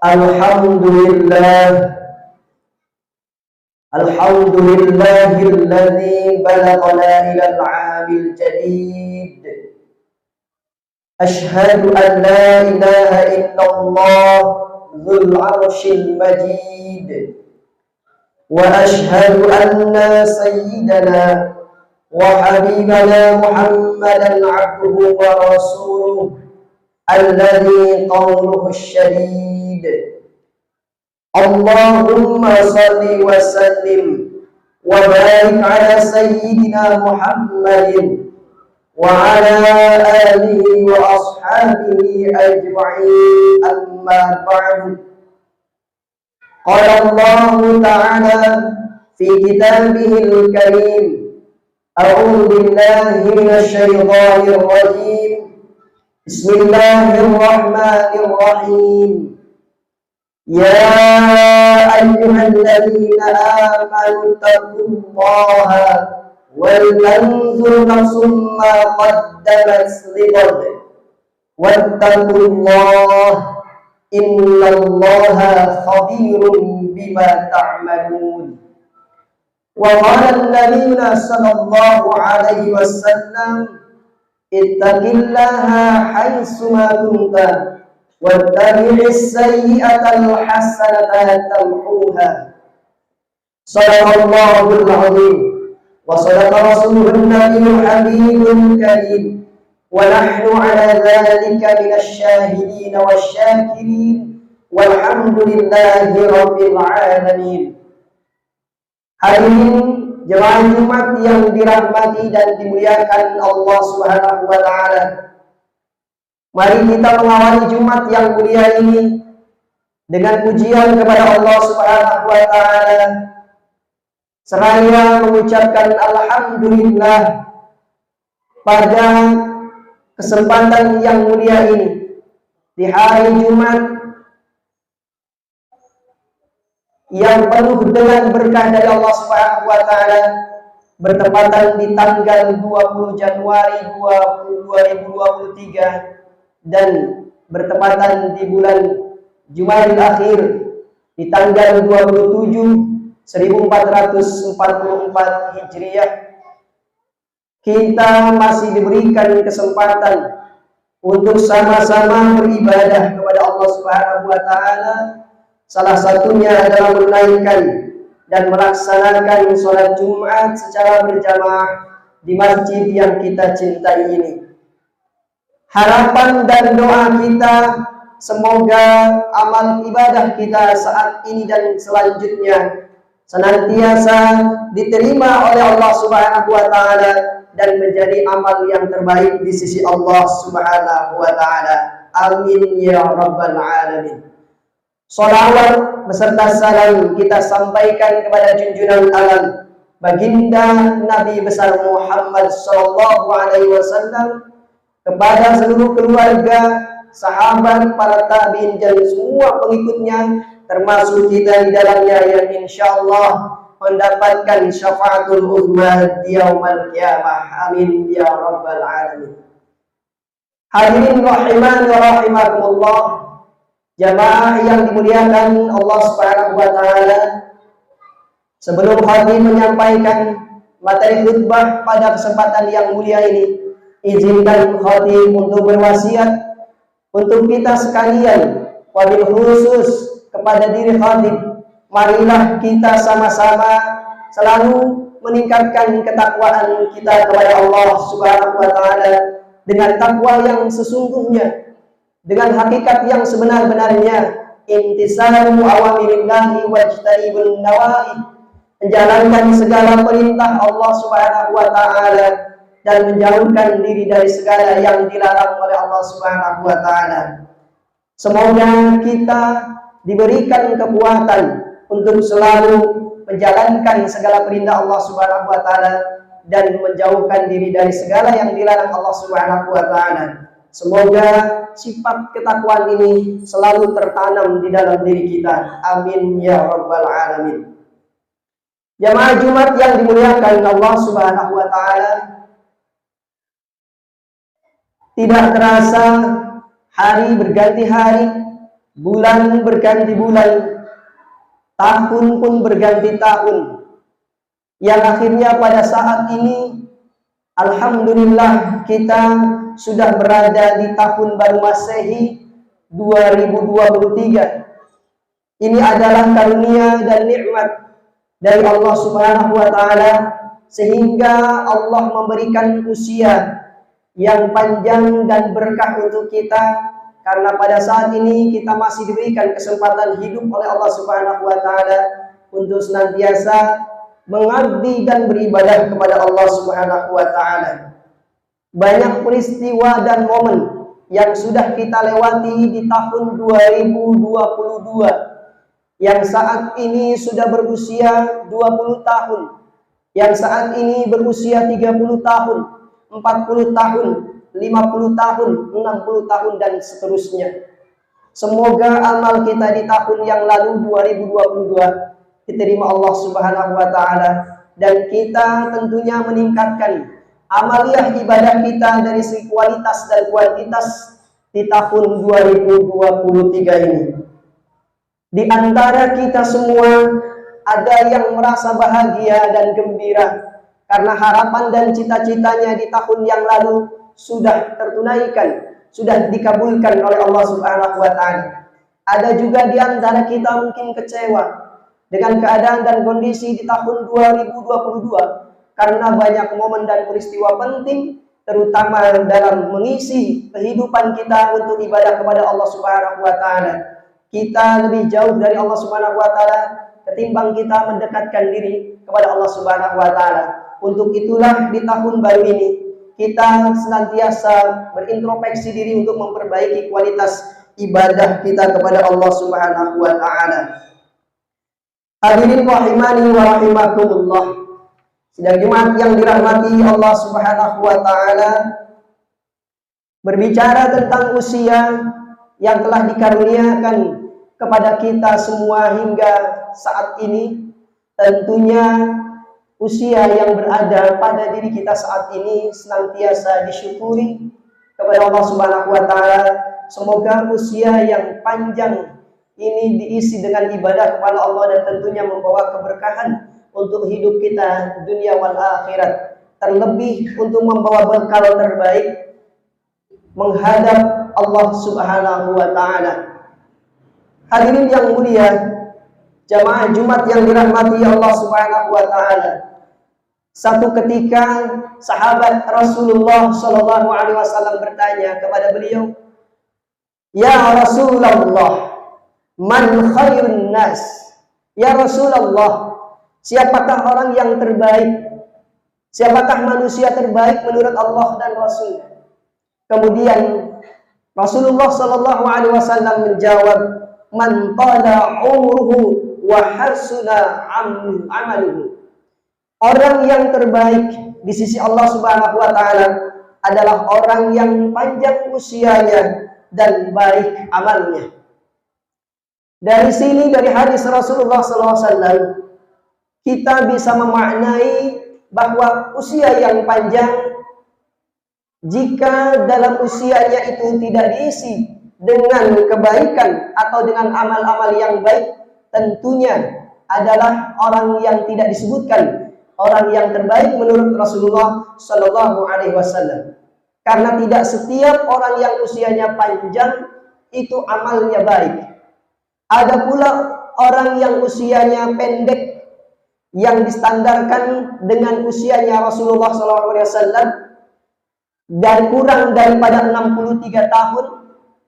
Alhamdulillah, alhamdulillahilladzi balaghana ilal 'amil jadid. Ashhadu an la ilaha illallah dzul 'arsyil majid. Wa ashhadu anna sayyidana wa habibana Muhammadan 'abduhu wa rasuluhu alladzi qawluhu syadid. Allahumma salli wa sallim wa barik ala sayyidina Muhammadin wa ala alihi wa ashabihi ajma'in, amma ba'du. Qala Allah ta'ala fi kitabihil karim, a'udzu billahi minasy syaithanir rajim. Bismillahirrahmanirrahim. Ya ayyuhalladzina amanu taqullaha wal tanzur nafsum ma qaddamat lighad wattaqullaha innallaha khabirun bima ta'malun. Wa qala an-nabiyyu sallallahu alaihi wasallam, ittaqillaha haitsu ma kunta wattabi'is sayyi'atal hasanata tamhuha. Shadaqallahul 'azim wa shadaqa rasuluhun nabiyyul habibul karim wa nahnu 'ala dzalika minasy syahidin wasyakirin walhamdulillahi rabbil alamin. Hadirin jemaah Jumat yang dirahmati dan dimuliakan Allah Subhanahu wa taala. Mari kita mengawali Jumat yang mulia ini dengan pujian kepada Allah Subhanahu wa taala, seraya mengucapkan alhamdulillah pada kesempatan yang mulia ini di hari Jumat yang penuh dengan berkah dari Allah Subhanahu wa taala, bertepatan di tanggal 20 Januari 2023 dan bertepatan di bulan Jumadil Akhir di tanggal 27 1444 Hijriah. Kita masih diberikan kesempatan untuk sama-sama beribadah kepada Allah Subhanahu wa taala. Salah satunya adalah menunaikan dan melaksanakan sholat Jumat secara berjamaah di masjid yang kita cintai ini. Harapan dan doa kita, semoga amal ibadah kita saat ini dan selanjutnya senantiasa diterima oleh Allah Subhanahu wa taala dan menjadi amal yang terbaik di sisi Allah Subhanahu wa taala. Amin ya rabbal alamin. Shalawat beserta salam kita sampaikan kepada junjungan alam baginda Nabi besar Muhammad sallallahu alaihi wasallam, kepada seluruh keluarga, sahabat, para tabi'in dan semua pengikutnya, termasuk kita di dalamnya yang insyaallah mendapatkan syafaatul uzma di yaumil qiyamah. Amin ya rabbal alamin. Hadirin rahimani wa rahimakumullah, jamaah yang dimuliakan Allah Subhanahu wa taala. Sebelum khatib menyampaikan materi khutbah pada kesempatan yang mulia ini, izinkan khatib untuk berwasiat untuk kita sekalian, wabil khusus kepada diri khatib. Marilah kita sama-sama selalu meningkatkan ketakwaan kita kepada Allah Subhanahu wa taala dengan takwa yang sesungguhnya, dengan hakikat yang sebenar-benarnya, intisalu awamirillahi wajtanibun nawahi, menjalankan segala perintah Allah Subhanahu wa taala dan menjauhkan diri dari segala yang dilarang oleh Allah Subhanahu wa taala. Semoga kita diberikan kekuatan untuk selalu menjalankan segala perintah Allah Subhanahu wa taala dan menjauhkan diri dari segala yang dilarang Allah Subhanahu wa taala. Semoga sifat ketakwaan ini selalu tertanam di dalam diri kita. Amin ya rabbal alamin. Jamaah Jumat yang dimuliakan Allah Subhanahu wa taala, tidak terasa hari berganti hari, bulan berganti bulan, tahun pun berganti tahun, yang akhirnya pada saat ini alhamdulillah kita sudah berada di tahun baru Masehi 2023. Ini adalah karunia dan nikmat dari Allah Subhanahu wa taala, sehingga Allah memberikan usia yang panjang dan berkah untuk kita, karena pada saat ini kita masih diberikan kesempatan hidup oleh Allah Subhanahu wa taala untuk senantiasa mengabdi dan beribadah kepada Allah Subhanahu wa taala. Banyak peristiwa dan momen yang sudah kita lewati di tahun 2022, yang saat ini sudah berusia 20 tahun, yang saat ini berusia 30 tahun, 40 tahun, 50 tahun, 60 tahun, dan seterusnya. Semoga amal kita di tahun yang lalu 2022 diterima Allah Subhanahu wa taala, dan kita tentunya meningkatkan amaliyah ibadah kita dari segi kualitas dan kuantitas di tahun 2023 ini. Di antara kita semua ada yang merasa bahagia dan gembira karena harapan dan cita-citanya di tahun yang lalu sudah tertunaikan, sudah dikabulkan oleh Allah Subhanahu wa taala. Ada juga di antara kita mungkin kecewa dengan keadaan dan kondisi di tahun 2022 karena banyak momen dan peristiwa penting, terutama dalam mengisi kehidupan kita untuk ibadah kepada Allah Subhanahu wa taala. Kita lebih jauh dari Allah Subhanahu wa taala ketimbang kita mendekatkan diri kepada Allah Subhanahu wa taala. Untuk itulah di tahun baru ini kita senantiasa berintrospeksi diri untuk memperbaiki kualitas ibadah kita kepada Allah Subhanahu wa taala. Hadirin rahimani wa rahimakumullah. Sidang Jumat yang dirahmati Allah Subhanahu wa taala, berbicara tentang usia yang telah dikaruniakan kepada kita semua hingga saat ini, tentunya usia yang berada pada diri kita saat ini senantiasa disyukuri kepada Allah Subhanahu wa taala. Semoga usia yang panjang ini diisi dengan ibadah kepada Allah dan tentunya membawa keberkahan untuk hidup kita dunia wal akhirat, terlebih untuk membawa bekal terbaik menghadap Allah Subhanahu wa taala. Hadirin yang mulia, jamaah Jumat yang dirahmati Allah Subhanahu wa taala. Satu ketika sahabat Rasulullah sallallahu alaihi wasallam bertanya kepada beliau, "Ya Rasulullah, man khairun nas?" Ya Rasulullah, siapakah orang yang terbaik? Siapakah manusia terbaik menurut Allah dan Rasul? Kemudian Rasulullah sallallahu alaihi wasallam menjawab, "Man tala umruhu wa hasuna amaluhu." Orang yang terbaik di sisi Allah Subhanahu wa taala adalah orang yang panjang usianya dan baik amalnya. Dari sini, dari hadis Rasulullah sallallahu alaihi wasallam, kita bisa memaknai bahwa usia yang panjang, jika dalam usianya itu tidak diisi dengan kebaikan atau dengan amal-amal yang baik, tentunya adalah orang yang tidak disebutkan orang yang terbaik menurut Rasulullah Shallallahu Alaihi Wasallam. Karena tidak setiap orang yang usianya panjang itu amalnya baik. Ada pula orang yang usianya pendek yang distandarkan dengan usianya Rasulullah Shallallahu Alaihi Wasallam dan kurang daripada 63 tahun,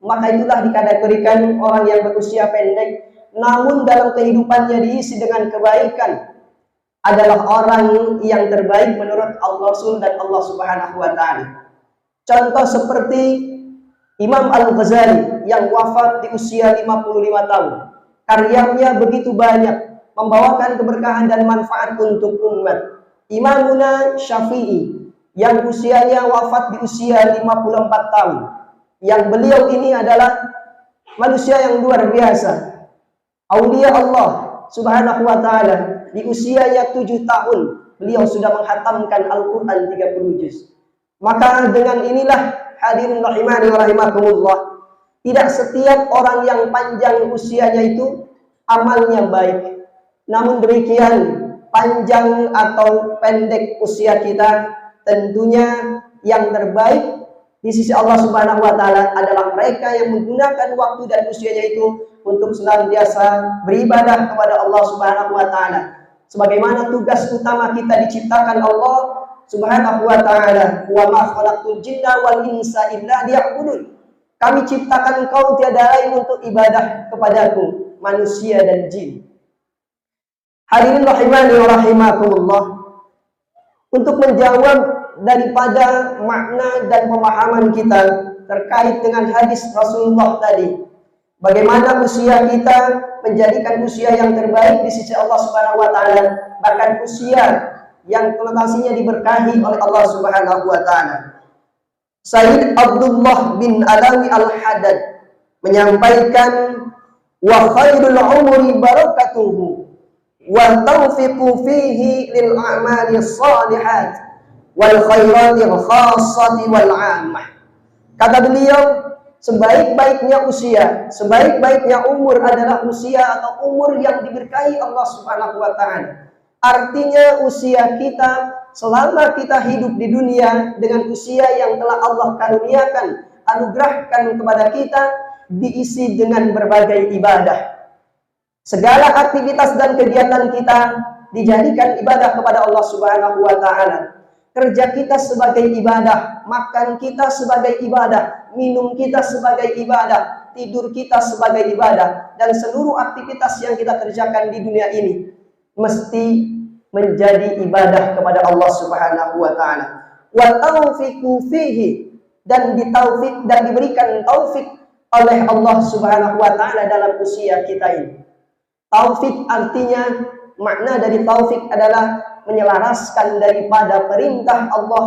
maka itulah dikategorikan orang yang berusia pendek, namun dalam kehidupannya diisi dengan kebaikan, adalah orang yang terbaik menurut Allah Rasul dan Allah Subhanahu wa taala. Contoh seperti Imam Al-Ghazali yang wafat di usia 55 tahun. Karyanya begitu banyak, membawakan keberkahan dan manfaat untuk umat. Imamuna Syafi'i yang usianya wafat di usia 54 tahun. Yang beliau ini adalah manusia yang luar biasa. Aulia Allah Subhanahu wa taala. Di usianya 7 tahun beliau sudah menghatamkan Al-Quran 30 juz. Maka dengan inilah hadirin rahimani wa rahimakumullah, Tidak setiap orang yang panjang usianya itu amalnya baik. Namun demikian, panjang atau pendek usia kita, tentunya yang terbaik di sisi Allah Subhanahu wa taala adalah mereka yang menggunakan waktu dan usianya itu untuk senantiasa beribadah kepada Allah Subhanahu wa taala. Sebagaimana tugas utama kita diciptakan Allah Subhanahu wa taala, "Wa ma khalaqtul jinna wal insa illa liya'budun." Kami ciptakan kau tiada lain untuk ibadah kepadaku, manusia dan jin. Hadirin rahimani wa rahimakumullah. Untuk menjawab daripada makna dan pemahaman kita terkait dengan hadis Rasulullah tadi, bagaimana usia kita menjadikan usia yang terbaik di sisi Allah Subhanahu wa taala, bahkan usia yang konotasinya diberkahi oleh Allah Subhanahu wa taala. Sayyid Abdullah bin Alawi Al-Haddad menyampaikan, wa khairul umri barakatuhu wa taufiqu fihi lil a'mali shalihat wal khairatil khassati wal 'ammah. Kata beliau, sebaik-baiknya usia, sebaik-baiknya umur adalah usia atau umur yang diberkahi Allah Subhanahu wa taala. Artinya usia kita selama kita hidup di dunia dengan usia yang telah Allah karuniakan, anugerahkan kepada kita, diisi dengan berbagai ibadah. Segala aktivitas dan kegiatan kita dijadikan ibadah kepada Allah Subhanahu wa taala. Kerja kita sebagai ibadah, makan kita sebagai ibadah, minum kita sebagai ibadah, tidur kita sebagai ibadah, dan seluruh aktivitas yang kita kerjakan di dunia ini mesti menjadi ibadah kepada Allah Subhanahu wa taala. Wa taufiqu fihi, dan ditaufik dan diberikan taufik oleh Allah Subhanahu wa taala dalam usia kita ini. Taufik artinya, makna dari taufik adalah menyelaraskan daripada perintah Allah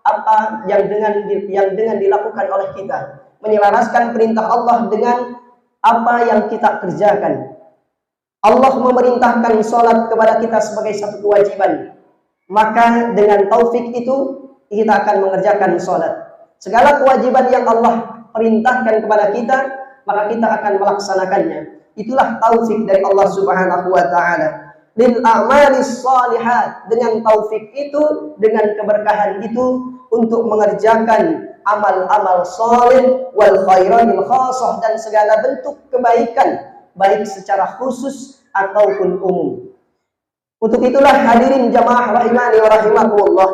apa yang dengan dilakukan oleh kita, menyelaraskan perintah Allah dengan apa yang kita kerjakan. Allah memerintahkan sholat kepada kita sebagai satu kewajiban, maka dengan taufik itu kita akan mengerjakan sholat. Segala kewajiban yang Allah perintahkan kepada kita, maka kita akan melaksanakannya. Itulah taufik dari Allah Subhanahu wa taala. Lil a'malis shalihat, dengan taufik itu, dengan keberkahan itu, untuk mengerjakan amal-amal saleh wal khairatil khassah, dan segala bentuk kebaikan baik secara khusus ataupun umum. Untuk itulah hadirin jamaah rahimani wa rahimakumullah,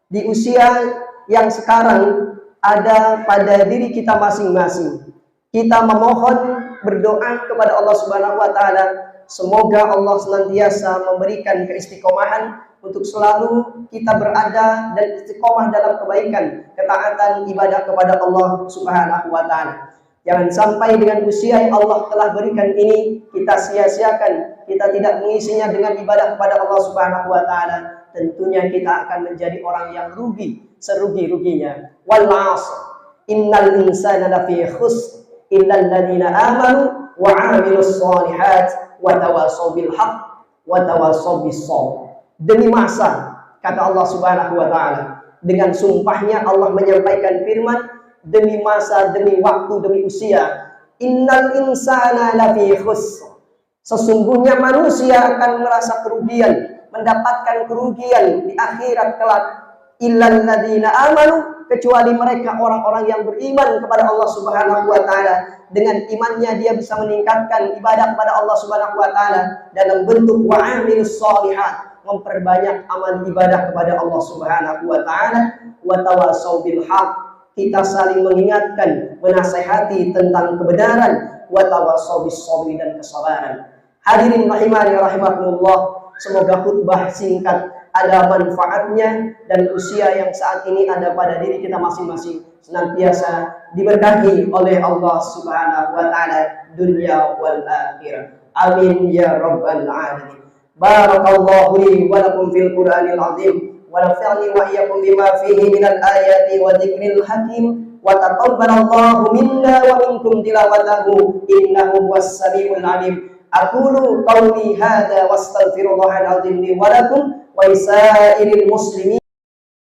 di usia yang sekarang ada pada diri kita masing-masing, kita memohon, berdoa kepada Allah Subhanahu wa taala, semoga Allah senantiasa memberikan keistiqomahan untuk selalu kita berada dan istiqomah dalam kebaikan, ketaatan, ibadah kepada Allah Subhanahu wa taala. Jangan sampai dengan usia yang Allah telah berikan ini kita sia-siakan, kita tidak mengisinya dengan ibadah kepada Allah Subhanahu wa taala. Tentunya kita akan menjadi orang yang rugi, serugi-ruginya. Wal 'asr, innal insana lafi khusr illa alladziina aamanu wa 'amilus shalihat wa tawassaw bil haqq wa tawassaw bis sabr. Demi masa, kata Allah Subhanahu wa taala, dengan sumpahnya Allah menyampaikan firman, demi masa, demi waktu, demi usia. Innal insana lafi khusr, sesungguhnya manusia akan merasa kerugian, mendapatkan kerugian di akhirat kelak. Illal ladzina amanu, kecuali mereka orang-orang yang beriman kepada Allah Subhanahu wa taala. Dengan imannya dia bisa meningkatkan ibadah kepada Allah Subhanahu wa taala dalam bentuk wa'amilus shalihat, memperbanyak amal ibadah kepada Allah Subhanahu wa taala. Wa tawassaw bil haqq, kita saling mengingatkan, menasihati tentang kebenaran. Wa tawassaw bis sabri, dan kesabaran. Hadirin rahimani rahimakumullah, semoga khutbah singkat ada manfaatnya, dan usia yang saat ini ada pada diri kita masing-masing senantiasa diberkahi oleh Allah Subhanahu wa taala dunia wal akhirah. Amin ya rabbal alamin. Barakallahu li wa lakum fil Qur'anil azim, wa nafa'ani wa iyyakum bima fihi minal ayati wa dzikril hakim, wa taqabbalallahu minna wa minkum tilawatahu innahu huwas samiul alim. Aqulu qawli hadza wastaghfirullahal azim li wa lakum wa lisairil muslimin.